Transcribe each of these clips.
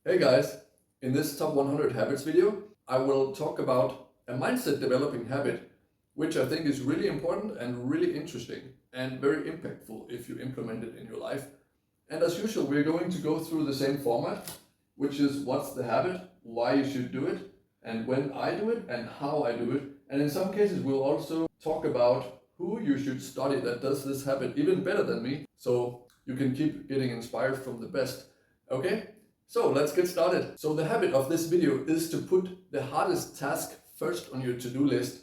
Hey guys, in this Top 100 Habits video, I will talk about a mindset developing habit, which I think is really important and really interesting and very impactful if you implement it in your life. And as usual, we're going to go through the same format, which is what's the habit, why you should do it, and when I do it, and how I do it. And in some cases, we'll also talk about who you should study that does this habit even better than me, so you can keep getting inspired from the best. Okay? So let's get started. So the habit of this video is to put the hardest task first on your to-do list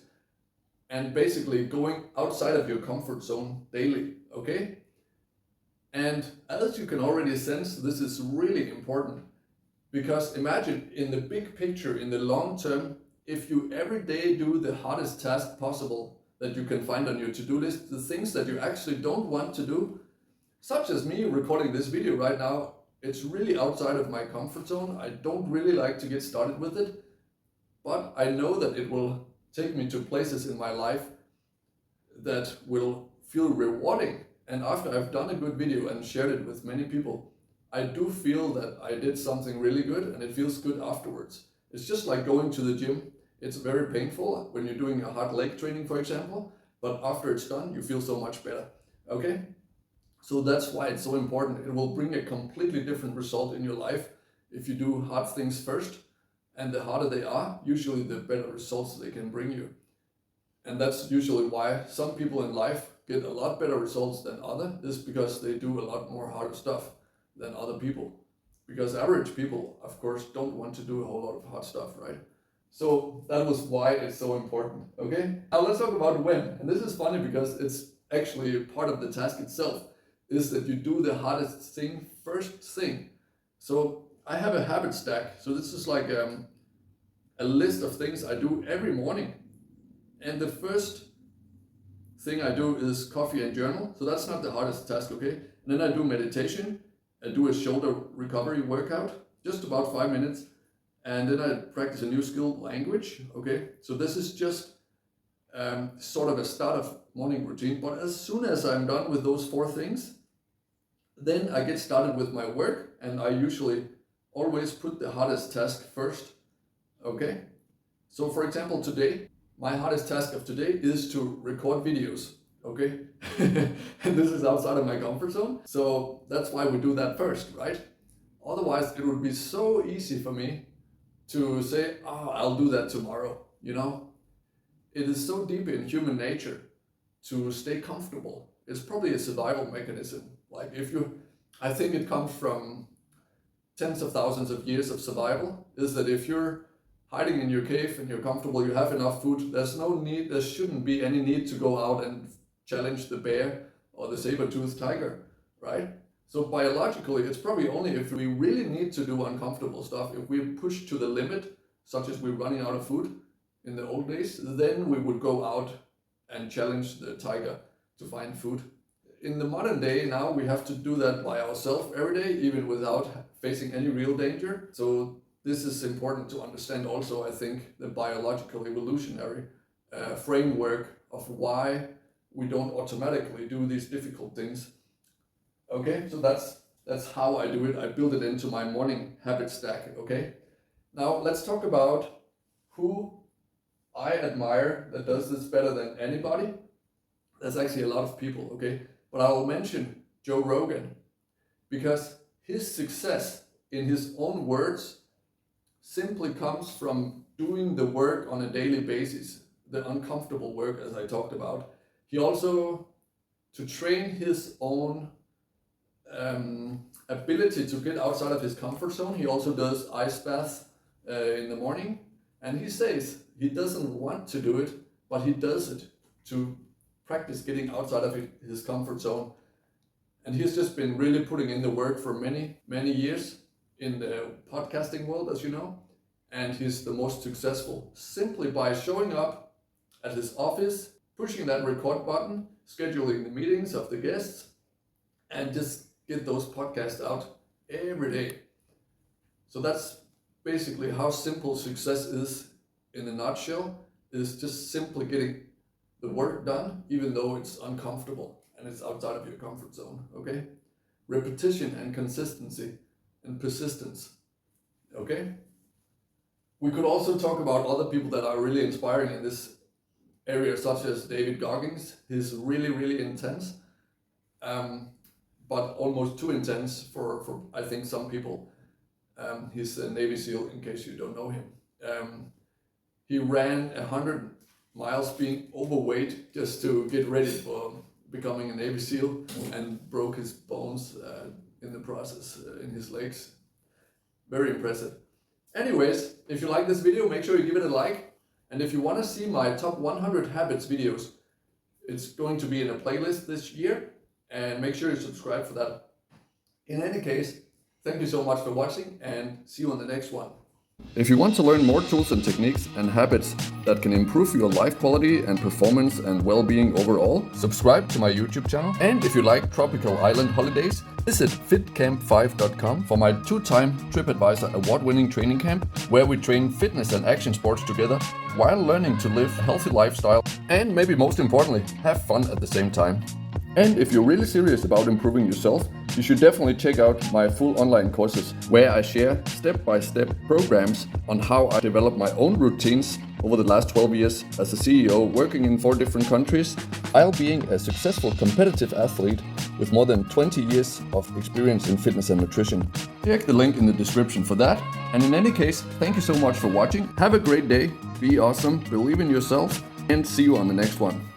and basically going outside of your comfort zone daily, okay? And as you can already sense, this is really important because imagine in the big picture, in the long term, if you every day do the hardest task possible that you can find on your to-do list, the things that you actually don't want to do, such as me recording this video right now, it's really outside of my comfort zone. I don't really like to get started with it, but I know that it will take me to places in my life that will feel rewarding. And after I've done a good video and shared it with many people, I do feel that I did something really good and it feels good afterwards. It's just like going to the gym. It's very painful when you're doing a hard leg training, for example, but after it's done, you feel so much better, okay? So that's why it's so important. It will bring a completely different result in your life if you do hard things first. And the harder they are, usually the better results they can bring you. And that's usually why some people in life get a lot better results than others, is because they do a lot more hard stuff than other people. Because average people, of course, don't want to do a whole lot of hard stuff, right? So that was why it's so important, okay? Now let's talk about when. And this is funny because it's actually part of the task itself, is that you do the hardest thing first thing. So I have a habit stack. So this is like a list of things I do every morning. And the first thing I do is coffee and journal. So that's not the hardest task, okay? And then I do meditation. I do a shoulder recovery workout, just about 5 minutes. And then I practice a new skill, language, okay? So this is just sort of a start of morning routine. But as soon as I'm done with those 4 things, then I get started with my work, and I usually always put the hardest task first, okay? So for example, today, my hardest task of today is to record videos, okay? And this is outside of my comfort zone, so that's why we do that first, right? Otherwise, it would be so easy for me to say, oh, I'll do that tomorrow, you know? It is so deep in human nature to stay comfortable. It's probably a survival mechanism. Like I think it comes from tens of thousands of years of survival, is that if you're hiding in your cave and you're comfortable, you have enough food, there shouldn't be any need to go out and challenge the bear or the saber-toothed tiger, right? So biologically, it's probably only if we really need to do uncomfortable stuff, if we're pushed to the limit, such as we're running out of food in the old days, then we would go out and challenge the tiger to find food. In the modern day now, we have to do that by ourselves every day, even without facing any real danger. So this is important to understand also, I think, the biological evolutionary framework of why we don't automatically do these difficult things. Okay, so that's how I do it. I build it into my morning habit stack, okay? Now let's talk about who I admire that does this better than anybody. There's actually a lot of people, okay? But I will mention Joe Rogan because his success, in his own words, simply comes from doing the work on a daily basis, the uncomfortable work, as I talked about. He also, to train his own ability to get outside of his comfort zone, he also does ice baths in the morning. And he says he doesn't want to do it, but he does it to practice getting outside of his comfort zone. And he's just been really putting in the work for many, many years in the podcasting world, as you know. And he's the most successful simply by showing up at his office, pushing that record button, scheduling the meetings of the guests, and just get those podcasts out every day. So that's basically how simple success is in a nutshell, is just simply getting the work done, even though it's uncomfortable and it's outside of your comfort zone, okay? Repetition and consistency and persistence. okay? We could also talk about other people that are really inspiring in this area, such as David Goggins. He's really, really intense, but almost too intense for I think some people. He's a Navy SEAL, in case you don't know him. He ran 100 miles being overweight just to get ready for becoming a Navy SEAL, and broke his bones in the process in his legs. Very impressive. Anyways, if you like this video, make sure you give it a like. And if you want to see my top 100 habits videos, it's going to be in a playlist this year, and make sure you subscribe for that. In any case, thank you so much for watching, and see you on the next one. If you want to learn more tools and techniques and habits that can improve your life quality and performance and well-being overall, subscribe to my YouTube channel. And if you like tropical island holidays, visit fitcamp5.com for my 2-time TripAdvisor award-winning training camp, where we train fitness and action sports together while learning to live a healthy lifestyle and, maybe most importantly, have fun at the same time. And if you're really serious about improving yourself, you should definitely check out my full online courses, where I share step-by-step programs on how I developed my own routines over the last 12 years as a CEO, working in 4 different countries, while being a successful competitive athlete with more than 20 years of experience in fitness and nutrition. Check the link in the description for that. And in any case, thank you so much for watching. Have a great day, be awesome, believe in yourself, and see you on the next one.